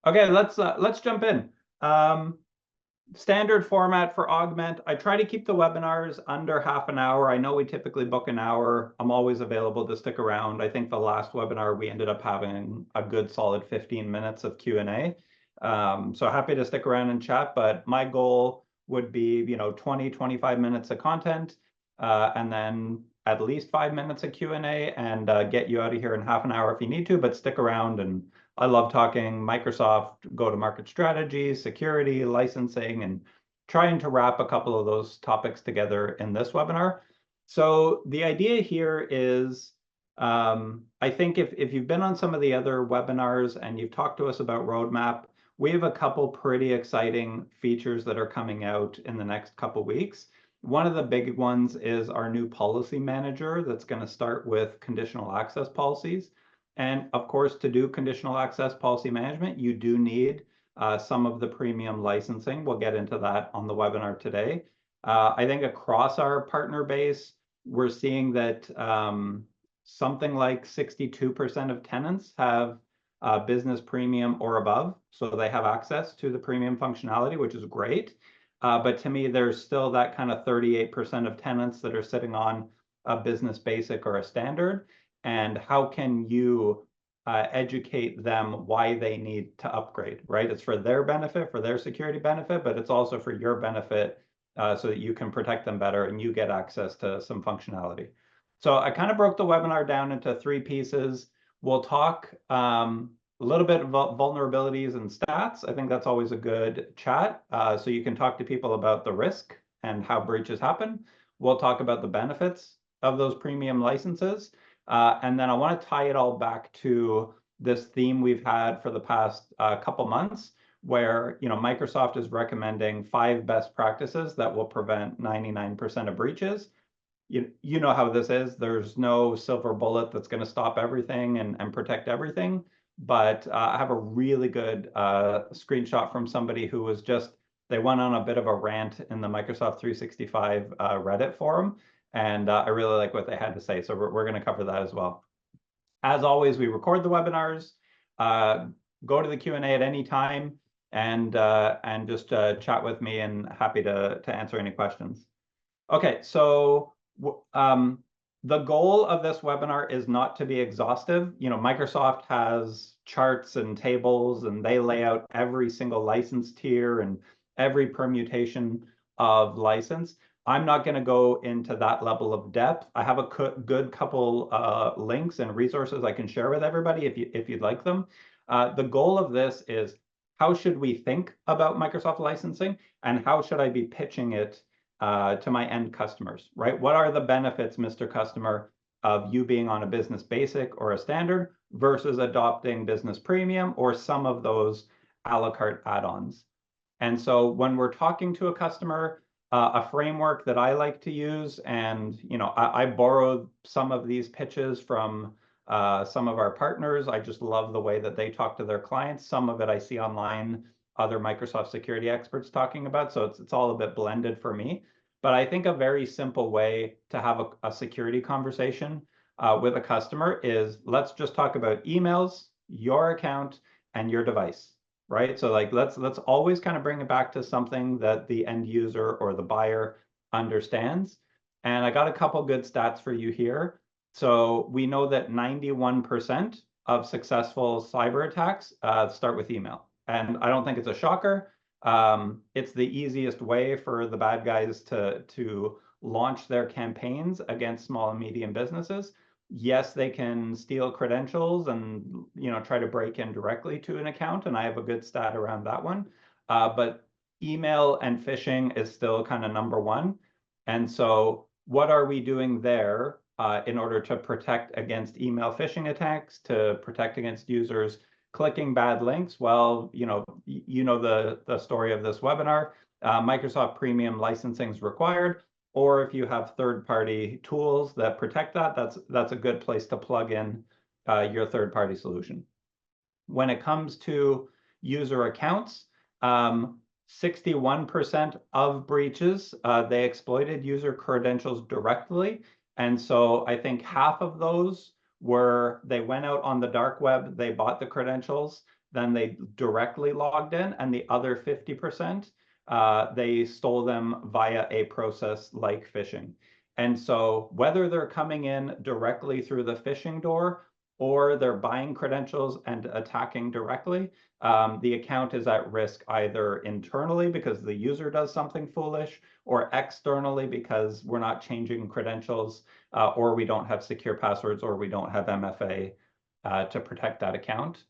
Okay, let's jump in. Standard format for Augmentt. I try to keep the webinars under half an hour. I know we typically book an hour. I'm always available to stick around. I think the last webinar we ended up having a good solid 15 minutes of Q&A. So happy to stick around and chat, but my goal would be, 20, 25 minutes of content, and then at least 5 minutes of Q&A, and get you out of here in half an hour if you need to, but stick around. And I love talking Microsoft go-to-market strategy, security, licensing, and trying to wrap a couple of those topics together in this webinar. So the idea here is, I think if you've been on some of the other webinars and you've talked to us about roadmap, we have a couple pretty exciting features that are coming out in the next couple weeks. One of the big ones is our new policy manager that's going to start with conditional access policies. And of course, to do conditional access policy management, you do need some of the premium licensing. We'll get into that on the webinar today. I think across our partner base, we're seeing that something like 62% of tenants have business premium or above. So they have access to the premium functionality, which is great. But to me, there's still that kind of 38% of tenants that are sitting on a business basic or a standard. And how can you educate them why they need to upgrade, right? It's for their benefit, for their security benefit, but it's also for your benefit so that you can protect them better and you get access to some functionality. So I kind of broke the webinar down into 3 pieces. We'll talk a little bit about vulnerabilities and stats. I think that's always a good chat. So you can talk to people about the risk and how breaches happen. We'll talk about the benefits of those premium licenses. And then I want to tie it all back to this theme we've had for the past couple months, where Microsoft is recommending 5 best practices that will prevent 99% of breaches. You know how this is. There's no silver bullet that's going to stop everything and protect everything. But I have a really good screenshot from somebody who was they went on a bit of a rant in the Microsoft 365 Reddit forum. And I really like what they had to say. So we're going to cover that as well. As always, we record the webinars. Go to the Q&A at any time and just chat with me, and happy to answer any questions. Okay, so the goal of this webinar is not to be exhaustive. Microsoft has charts and tables, and they lay out every single license tier and every permutation of license. I'm not going to go into that level of depth. I have a good couple links and resources I can share with everybody if you'd like them. The goal of this is, how should we think about Microsoft licensing, and how should I be pitching it to my end customers, right? What are the benefits, Mr. Customer, of you being on a business basic or a standard versus adopting business premium or some of those a la carte add-ons? And so when we're talking to a customer, a framework that I like to use, and I borrowed some of these pitches from some of our partners. I just love the way that they talk to their clients. Some of it I see online, other Microsoft security experts talking about, so it's all a bit blended for me. But I think a very simple way to have a security conversation with a customer is, let's just talk about emails, your account, and your device. Right? So let's always kind of bring it back to something that the end user or the buyer understands. And I got a couple good stats for you here. So we know that 91% of successful cyber attacks start with email. And I don't think it's a shocker. It's the easiest way for the bad guys to launch their campaigns against small and medium businesses. Yes, they can steal credentials and try to break in directly to an account, and I have a good stat around that one. But email and phishing is still kind of number 1. And so what are we doing there in order to protect against email phishing attacks, to protect against users clicking bad links? Well, the story of this webinar. Microsoft Premium licensing is required. Or if you have third-party tools that protect that, that's a good place to plug in your third-party solution. When it comes to user accounts, 61% of breaches, they exploited user credentials directly. And so I think half of those were, they went out on the dark web, they bought the credentials, then they directly logged in, and the other 50%, they stole them via a process like phishing. And so whether they're coming in directly through the phishing door or they're buying credentials and attacking directly, the account is at risk either internally because the user does something foolish, or externally because we're not changing credentials, or we don't have secure passwords, or we don't have MFA to protect that account.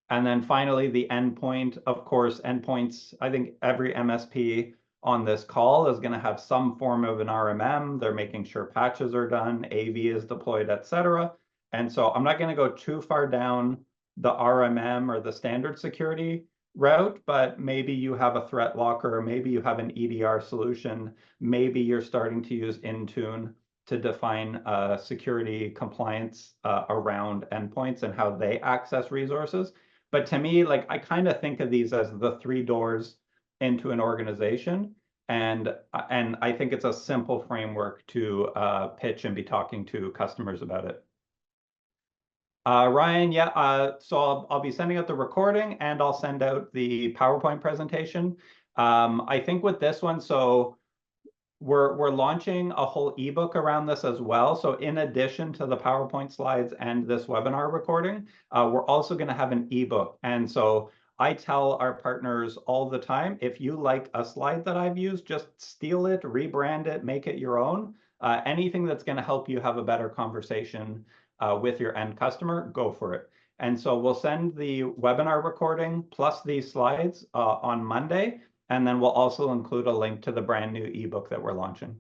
And then finally, the endpoint. Of course, endpoints, I think every MSP on this call is going to have some form of an RMM. They're making sure patches are done, AV is deployed, etc. And so I'm not going to go too far down the RMM or the standard security route, but maybe you have a threat locker, or maybe you have an EDR solution. Maybe you're starting to use Intune to define security compliance around endpoints and how they access resources. But to me, like, I kind of think of these as the three doors into an organization. And I think it's a simple framework to pitch and be talking to customers about it. Ryan, yeah, so I'll be sending out the recording, and I'll send out the PowerPoint presentation. I think with this one, so we're launching a whole ebook around this as well. So in addition to the PowerPoint slides and this webinar recording, we're also going to have an ebook. And so I tell our partners all the time, if you like a slide that I've used, just steal it, rebrand it, make it your own. Anything that's going to help you have a better conversation with your end customer, go for it. And so we'll send the webinar recording plus these slides on Monday. And then we'll also include a link to the brand new ebook that we're launching.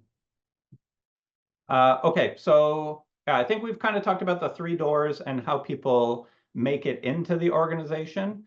Okay, so I think we've kind of talked about the three doors and how people make it into the organization.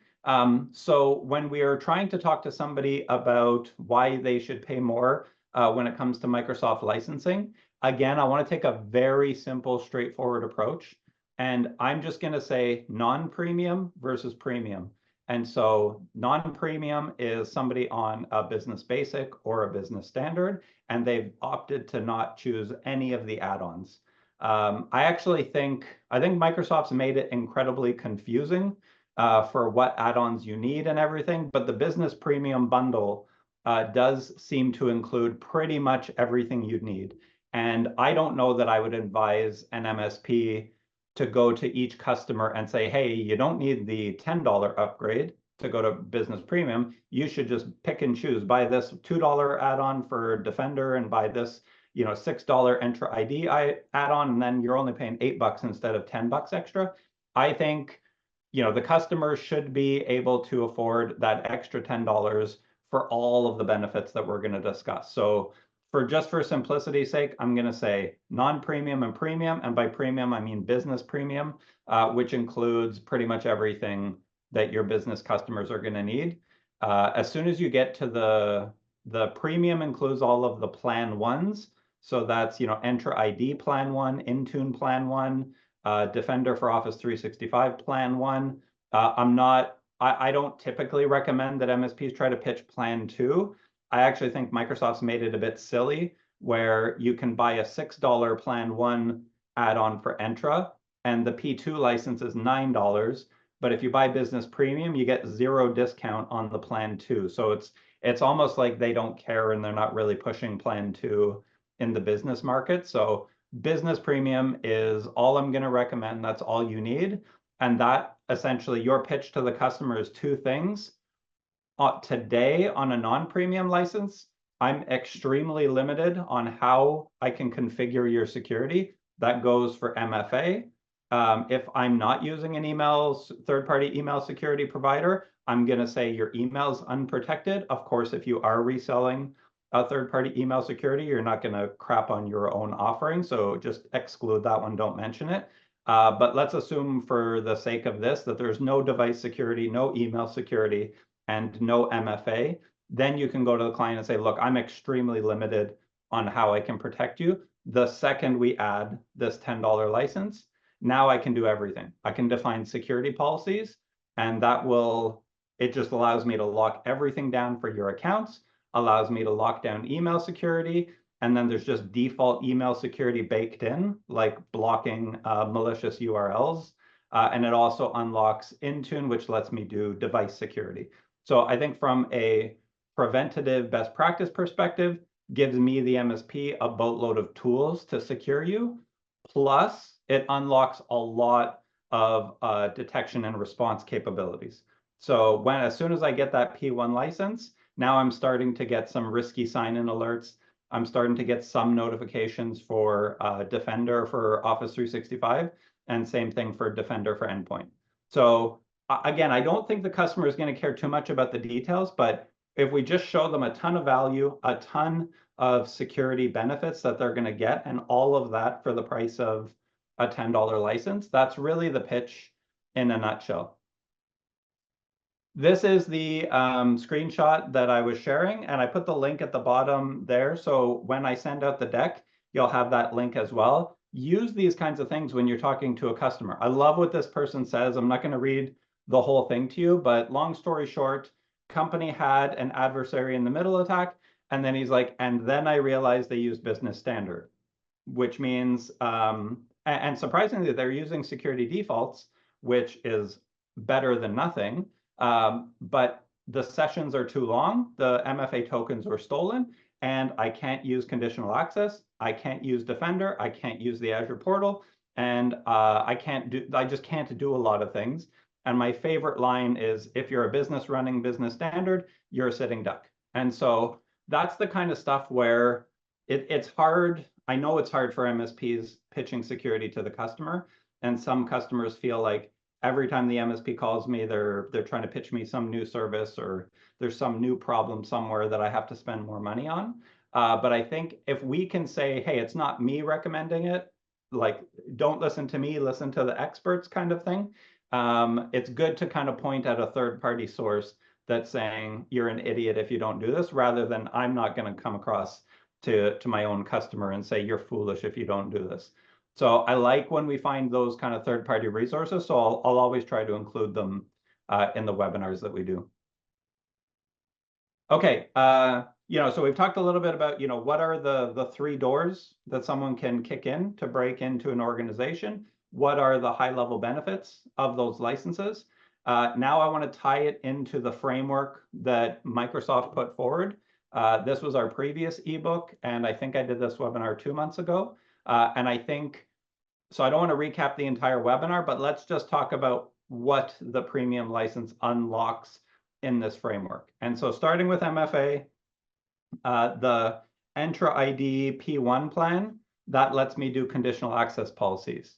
So when we are trying to talk to somebody about why they should pay more when it comes to Microsoft licensing, again, I want to take a very simple, straightforward approach. And I'm just going to say non-premium versus premium. And so non-premium is somebody on a business basic or a business standard, and they've opted to not choose any of the add-ons. I think Microsoft's made it incredibly confusing for what add-ons you need and everything, but the business premium bundle does seem to include pretty much everything you'd need. And I don't know that I would advise an MSP to go to each customer and say, hey, you don't need the $10 upgrade to go to business premium. You should just pick and choose. Buy this $2 add-on for Defender and buy this, $6 Entra ID add-on, and then you're only paying $8 instead of $10 extra. I think, the customer should be able to afford that extra $10 for all of the benefits that we're going to discuss. So for simplicity's sake, I'm going to say non-premium and premium. And by premium, I mean business premium, which includes pretty much everything that your business customers are going to need. As soon as you get to the premium includes all of the plan ones. So that's, Entra ID plan 1, Intune plan 1, Defender for Office 365 plan 1. I don't typically recommend that MSPs try to pitch plan 2. I actually think Microsoft's made it a bit silly where you can buy a $6 plan 1 add-on for Entra, and the P2 license is $9. But if you buy business premium, you get 0 discount on the plan 2. So it's almost like they don't care and they're not really pushing plan 2 in the business market. So business premium is all I'm going to recommend. That's all you need. And that essentially your pitch to the customer is two things. Today on a non-premium license, I'm extremely limited on how I can configure your security. That goes for MFA. If I'm not using an third-party email security provider, I'm going to say your email's unprotected. Of course, if you are reselling a third-party email security, you're not going to crap on your own offering. So just exclude that one. Don't mention it. But let's assume for the sake of this that there's no device security, no email security, and no MFA. Then you can go to the client and say, look, I'm extremely limited on how I can protect you. The second we add this $10 license, now I can do everything. I can define security policies, and it just allows me to lock everything down for your accounts, allows me to lock down email security, and then there's just default email security baked in, like blocking malicious URLs And it also unlocks Intune, which lets me do device security. So I think from a preventative best practice perspective, gives me, the MSP, a boatload of tools to secure you. Plus, it unlocks a lot of detection and response capabilities. So as soon as I get that P1 license, now I'm starting to get some risky sign-in alerts. I'm starting to get some notifications for Defender for Office 365, and same thing for Defender for Endpoint. So again, I don't think the customer is going to care too much about the details, but if we just show them a ton of value, a ton of security benefits that they're going to get, and all of that for the price of a $10 license, that's really the pitch in a nutshell. This is the screenshot that I was sharing, and I put the link at the bottom there. So when I send out the deck, you'll have that link as well. Use these kinds of things when you're talking to a customer. I love what this person says. I'm not going to read the whole thing to you, but long story short, company had an adversary in the middle attack, and then he's like, and then I realized they used business standard, which means, and surprisingly, they're using security defaults, which is better than nothing. But the sessions are too long, the MFA tokens were stolen, and I can't use conditional access, I can't use Defender, I can't use the Azure portal, and I just can't do a lot of things. And my favorite line is, if you're a business running business standard, you're a sitting duck. And so that's the kind of stuff where it's hard. I know it's hard for MSPs pitching security to the customer, and some customers feel like every time the MSP calls me, they're trying to pitch me some new service, or there's some new problem somewhere that I have to spend more money on. But I think if we can say, hey, it's not me recommending it, like, don't listen to me, listen to the experts kind of thing. It's good to kind of point at a third-party source that's saying you're an idiot if you don't do this, rather than I'm not going to come across to my own customer and say you're foolish if you don't do this. So I like when we find those kind of third-party resources. So I'll always try to include them in the webinars that we do. Okay, so we've talked a little bit about, what are the three doors that someone can kick in to break into an organization? What are the high-level benefits of those licenses? Now I want to tie it into the framework that Microsoft put forward. This was our previous ebook, and I think I did this webinar 2 months ago. And I think, so I don't want to recap the entire webinar, but let's just talk about what the premium license unlocks in this framework. And so starting with MFA, the Entra ID P1 plan, that lets me do conditional access policies.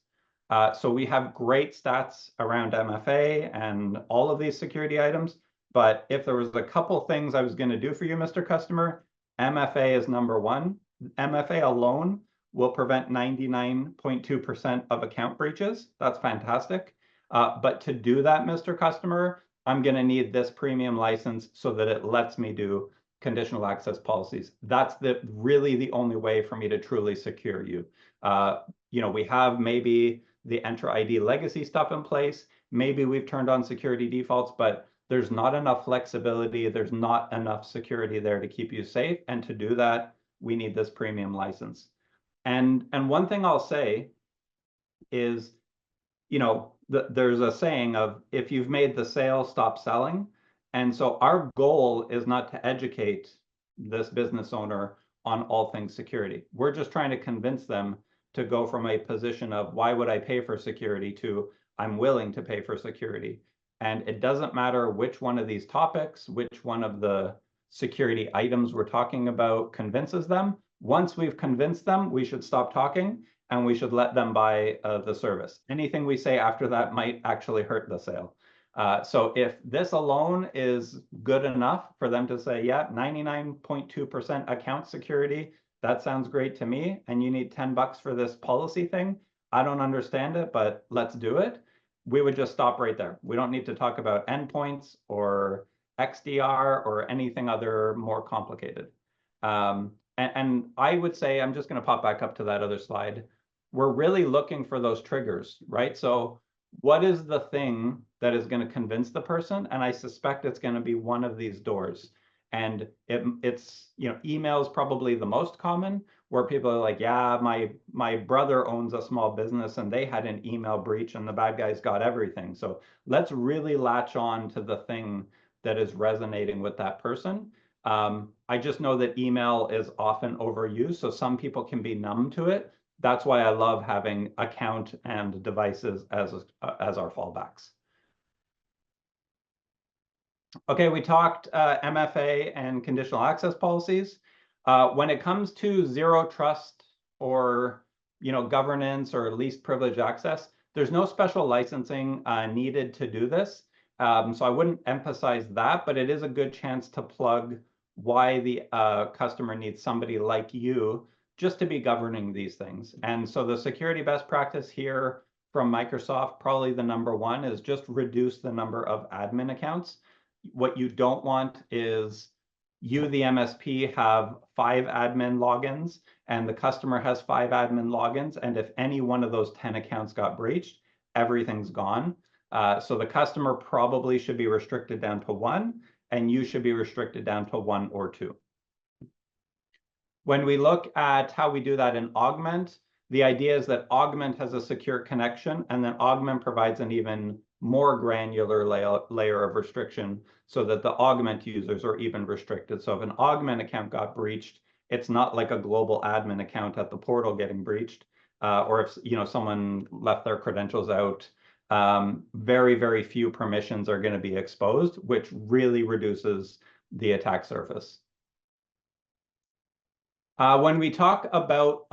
So we have great stats around MFA and all of these security items. But if there was a couple things I was going to do for you, Mr. Customer, MFA is number one. MFA alone will prevent 99.2% of account breaches. That's fantastic. But to do that, Mr. Customer, I'm going to need this premium license so that it lets me do conditional access policies. That's really the only way for me to truly secure you. We have maybe the Entra ID legacy stuff in place. Maybe we've turned on security defaults, but there's not enough flexibility. There's not enough security there to keep you safe. And to do that, we need this premium license. And one thing I'll say is, there's a saying of, if you've made the sale, stop selling. And so our goal is not to educate this business owner on all things security. We're just trying to convince them to go from a position of, why would I pay for security, to I'm willing to pay for security. And it doesn't matter which one of these topics, which one of the security items we're talking about convinces them. Once we've convinced them, we should stop talking and we should let them buy the service. Anything we say after that might actually hurt the sale. So if this alone is good enough for them to say, yeah, 99.2% account security, that sounds great to me, and you need $10 for this policy thing, I don't understand it, but let's do it, we would just stop right there. We don't need to talk about endpoints or XDR or anything other more complicated. And I would say, I'm just going to pop back up to that other slide. We're really looking for those triggers, right? So what is the thing that is going to convince the person? And I suspect it's going to be one of these doors. And it's, email is probably the most common, where people are like, yeah, my brother owns a small business and they had an email breach and the bad guys got everything. So let's really latch on to the thing that is resonating with that person. I just know that email is often overused, so some people can be numb to it. That's why I love having account and devices as our fallbacks. Okay, we talked MFA and conditional access policies. When it comes to zero trust or governance or least privileged access, there's no special licensing needed to do this. So I wouldn't emphasize that, but it is a good chance to plug why the customer needs somebody like you just to be governing these things. And so the security best practice here from Microsoft, probably the number one, is just reduce the number of admin accounts. What you don't want is you, the MSP, have 5 admin logins and the customer has 5 admin logins. And if any one of those 10 accounts got breached, everything's gone. So the customer probably should be restricted down to 1, and you should be restricted down to 1 or 2. When we look at how we do that in Augmentt, the idea is that Augmentt has a secure connection, and then Augmentt provides an even more granular layer of restriction so that the Augmentt users are even restricted. So if an Augmentt account got breached, it's not like a global admin account at the portal getting breached, or if someone left their credentials out. Very, very few permissions are going to be exposed, which really reduces the attack surface. When we talk about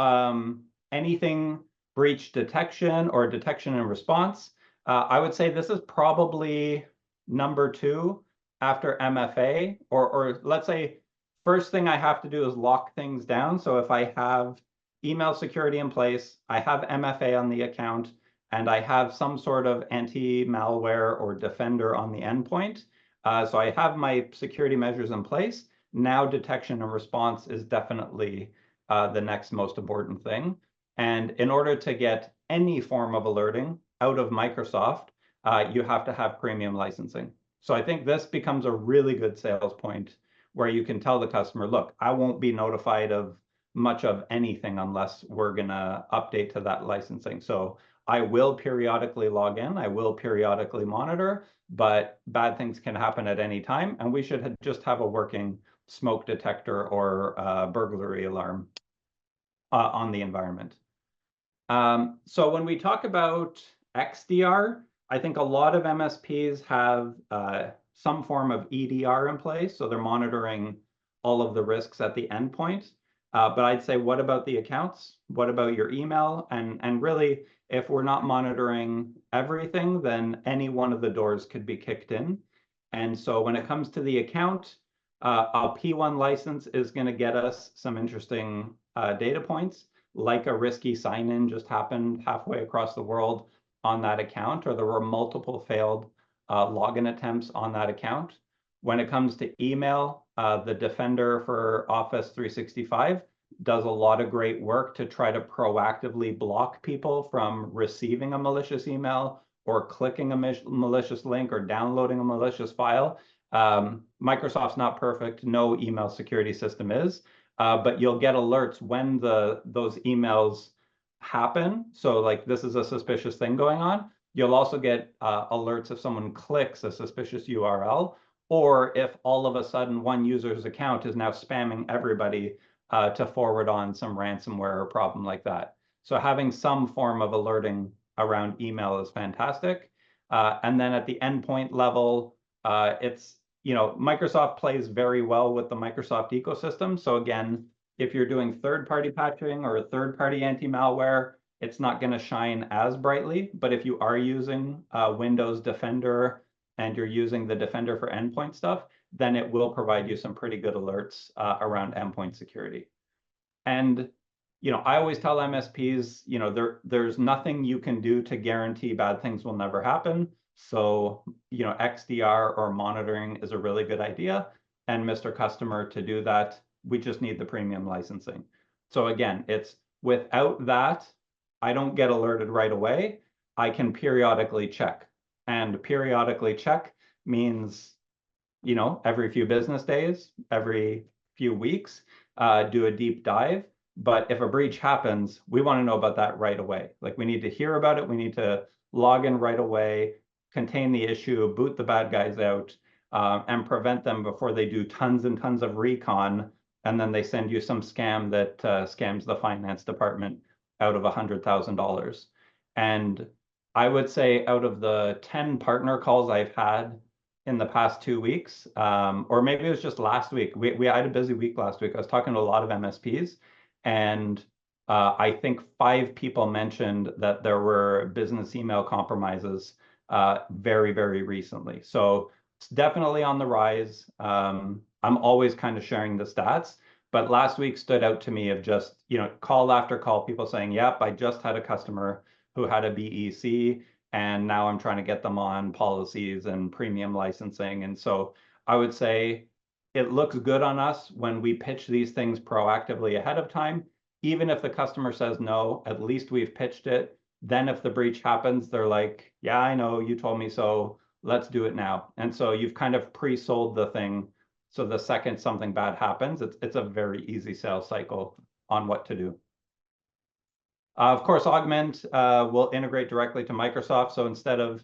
anything breach detection or detection and response, I would say this is probably number 2 after MFA, or let's say first thing I have to do is lock things down. So if I have email security in place, I have MFA on the account, and I have some sort of anti-malware or defender on the endpoint. So I have my security measures in place. Now detection and response is definitely the next most important thing. And in order to get any form of alerting out of Microsoft, you have to have premium licensing. So I think this becomes a really good sales point where you can tell the customer, look, I won't be notified of much of anything unless we're going to update to that licensing. So I will periodically log in, I will periodically monitor, but bad things can happen at any time, and we should just have a working smoke detector or burglary alarm on the environment. So when we talk about XDR, I think a lot of MSPs have some form of EDR in place, so they're monitoring all of the risks at the endpoint. But I'd say, what about the accounts? What about your email? And really, if we're not monitoring everything, then any one of the doors could be kicked in. And so when it comes to the account, a P1 license is going to get us some interesting data points, like a risky sign-in just happened halfway across the world on that account, or there were multiple failed login attempts on that account. When it comes to email, the Defender for Office 365 does a lot of great work to try to proactively block people from receiving a malicious email or clicking a malicious link or downloading a malicious file. Microsoft's not perfect. No email security system is. But you'll get alerts when those emails happen. So like this is a suspicious thing going on. You'll also get alerts if someone clicks a suspicious URL, or if all of a sudden one user's account is now spamming everybody to forward on some ransomware or problem like that. So having some form of alerting around email is fantastic. And then at the endpoint level, it's Microsoft plays very well with the Microsoft ecosystem. So again, if you're doing third-party patching or third-party anti-malware, it's not going to shine as brightly. But if you are using Windows Defender and you're using the Defender for endpoint stuff, then it will provide you some pretty good alerts around endpoint security. And I always tell MSPs, there's nothing you can do to guarantee bad things will never happen. So, XDR or monitoring is a really good idea. And Mr. Customer, to do that, we just need the premium licensing. So again, it's without that, I don't get alerted right away. I can periodically check. And periodically check means every few business days, every few weeks, do a deep dive. But if a breach happens, we want to know about that right away. Like we need to hear about it. We need to log in right away, contain the issue, boot the bad guys out, and prevent them before they do tons and tons of recon. And then they send you some scam that scams the finance department out of $100,000. And I would say out of the 10 partner calls I've had in the past 2 weeks, or maybe it was just last week. We had a busy week last week. I was talking to a lot of MSPs, and I think 5 people mentioned that there were business email compromises very, very recently. So it's definitely on the rise. I'm always kind of sharing the stats, but last week stood out to me of just, call after call, people saying, yep, I just had a customer who had a BEC, and now I'm trying to get them on policies and premium licensing. And so I would say it looks good on us when we pitch these things proactively ahead of time. Even if the customer says no, at least we've pitched it. Then if the breach happens, they're like, yeah, I know, you told me so, let's do it now. And so you've kind of pre-sold the thing. So the second something bad happens, it's a very easy sales cycle on what to do. Of course, Augmentt will integrate directly to Microsoft. So instead of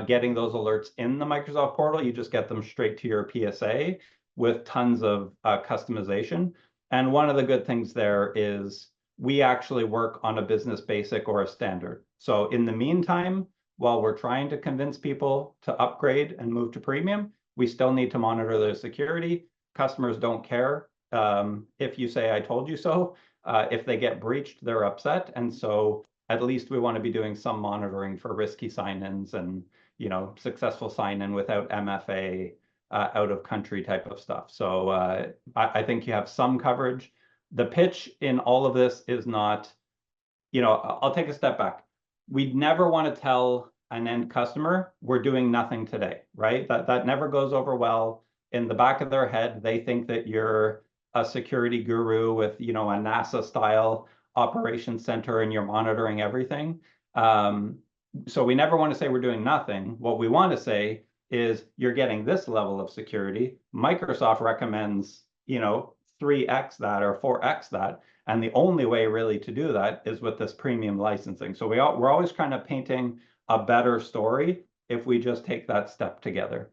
getting those alerts in the Microsoft portal, you just get them straight to your PSA with tons of customization. And one of the good things there is we actually work on a business basic or a standard. So in the meantime, while we're trying to convince people to upgrade and move to premium, we still need to monitor their security. Customers don't care if you say, I told you so. If they get breached, they're upset. And so at least we want to be doing some monitoring for risky sign-ins and, successful sign-in without MFA, out of country type of stuff. So I think you have some coverage. The pitch in all of this is not, I'll take a step back. We'd never want to tell an end customer, we're doing nothing today, right? That never goes over well. In the back of their head, they think that you're a security guru with, a NASA style operations center and you're monitoring everything. So we never want to say we're doing nothing. What we want to say is you're getting this level of security. Microsoft recommends, 3x that or 4x that. And the only way really to do that is with this premium licensing. So we're always kind of painting a better story if we just take that step together.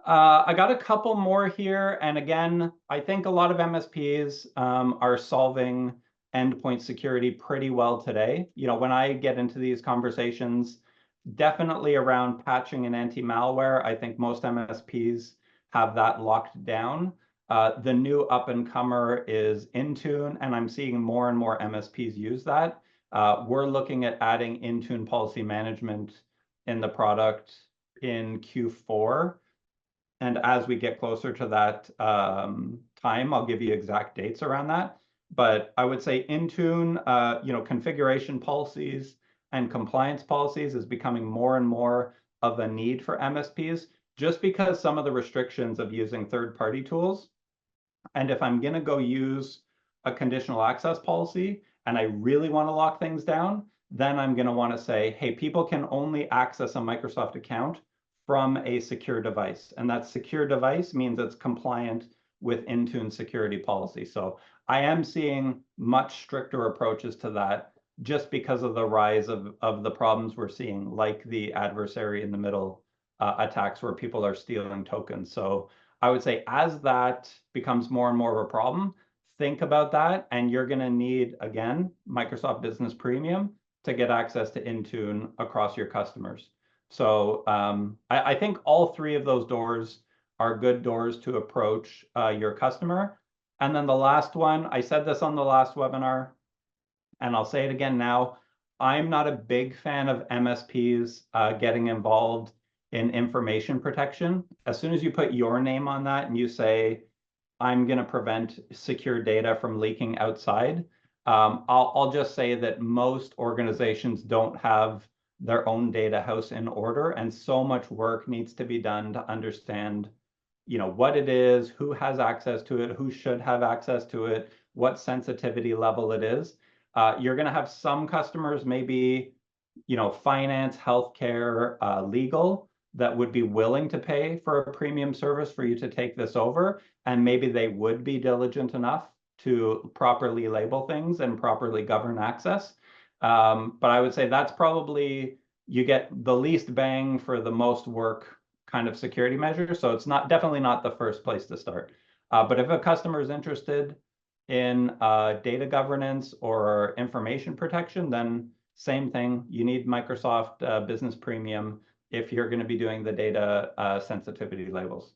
I got a couple more here. And again, I think a lot of MSPs are solving endpoint security pretty well today. When I get into these conversations, definitely around patching and anti-malware, I think most MSPs have that locked down. The new up-and-comer is Intune, and I'm seeing more and more MSPs use that. We're looking at adding Intune policy management in the product in Q4. And as we get closer to that time, I'll give you exact dates around that. But I would say Intune, configuration policies and compliance policies is becoming more and more of a need for MSPs, just because some of the restrictions of using third-party tools. And if I'm going to go use a conditional access policy and I really want to lock things down, then I'm going to want to say, hey, people can only access a Microsoft account from a secure device. And that secure device means it's compliant with Intune security policy. So I am seeing much stricter approaches to that just because of the rise of the problems we're seeing, like the adversary in the middle attacks where people are stealing tokens. So I would say as that becomes more and more of a problem, think about that. And you're going to need, again, Microsoft Business Premium to get access to Intune across your customers. So I think all 3 of those doors are good doors to approach your customer. And then the last one, I said this on the last webinar, and I'll say it again now. I'm not a big fan of MSPs getting involved in information protection. As soon as you put your name on that and you say, I'm going to prevent secure data from leaking outside, I'll just say that most organizations don't have their own data house in order, and so much work needs to be done to understand, what it is, who has access to it, who should have access to it, what sensitivity level it is. You're going to have some customers, maybe, finance, healthcare, legal, that would be willing to pay for a premium service for you to take this over, and maybe they would be diligent enough to properly label things and properly govern access. But I would say that's probably, you get the least bang for the most work kind of security measure. So it's definitely not the first place to start. But if a customer is interested in data governance or information protection, then same thing. You need Microsoft Business Premium if you're going to be doing the data sensitivity labels.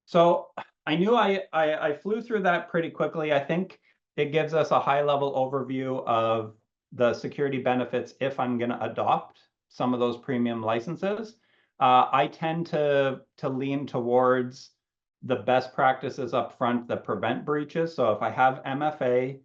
So I knew I flew through that pretty quickly. I think it gives us a high-level overview of the security benefits if I'm going to adopt some of those premium licenses. I tend to lean towards the best practices up front that prevent breaches. So if I have MFA,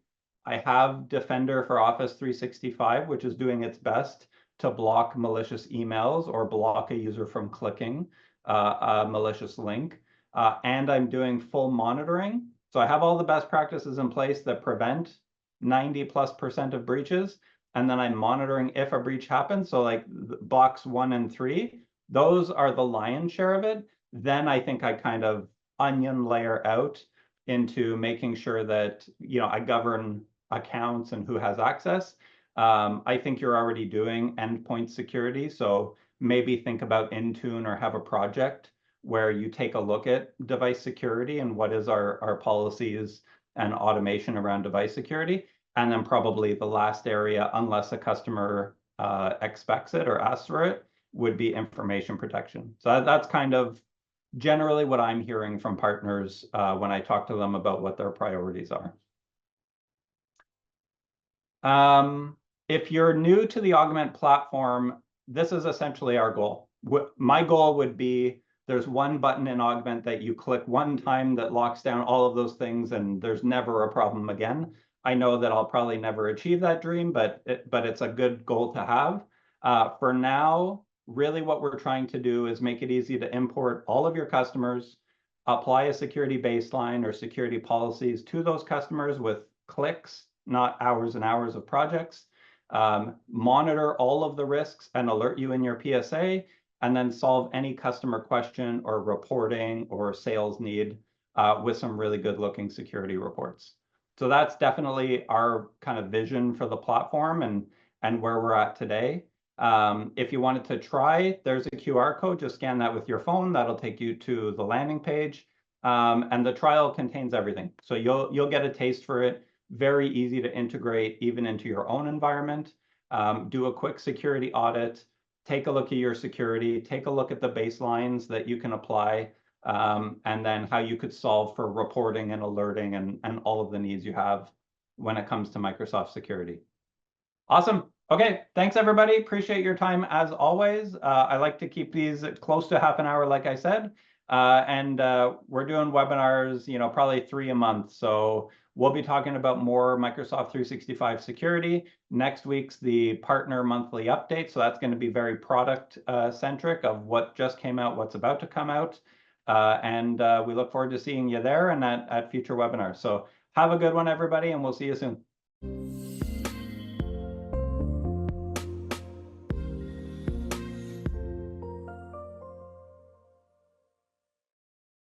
I have Defender for Office 365, which is doing its best to block malicious emails or block a user from clicking a malicious link. And I'm doing full monitoring. So I have all the best practices in place that prevent 90+% of breaches. And then I'm monitoring if a breach happens. So like box 1 and 3, those are the lion's share of it. Then I think I kind of onion layer out into making sure that, I govern accounts and who has access. I think you're already doing endpoint security. So maybe think about Intune or have a project where you take a look at device security and what is our policies and automation around device security. And then probably the last area, unless a customer expects it or asks for it, would be information protection. So that's kind of generally what I'm hearing from partners when I talk to them about what their priorities are. If you're new to the Augmentt platform, this is essentially our goal. My goal would be, there's one button in Augmentt that you click one time that locks down all of those things, and there's never a problem again. I know that I'll probably never achieve that dream, but it's a good goal to have. For now, really what we're trying to do is make it easy to import all of your customers, apply a security baseline or security policies to those customers with clicks, not hours and hours of projects, monitor all of the risks and alert you in your PSA, and then solve any customer question or reporting or sales need with some really good looking security reports. So that's definitely our kind of vision for the platform and where we're at today. If you wanted to try, there's a QR code. Just scan that with your phone. That'll take you to the landing page. And the trial contains everything. So you'll get a taste for it. Very easy to integrate even into your own environment. Do a quick security audit. Take a look at your security. Take a look at the baselines that you can apply. And then how you could solve for reporting and alerting and all of the needs you have when it comes to Microsoft security. Awesome. Okay, thanks everybody. Appreciate your time as always. I like to keep these close to half an hour, like I said. And we're doing webinars, probably 3 a month. So we'll be talking about more Microsoft 365 security. Next week's the partner monthly update. So that's going to be very product centric of what just came out, what's about to come out. And we look forward to seeing you there and at future webinars. So have a good one, everybody, and we'll see you soon.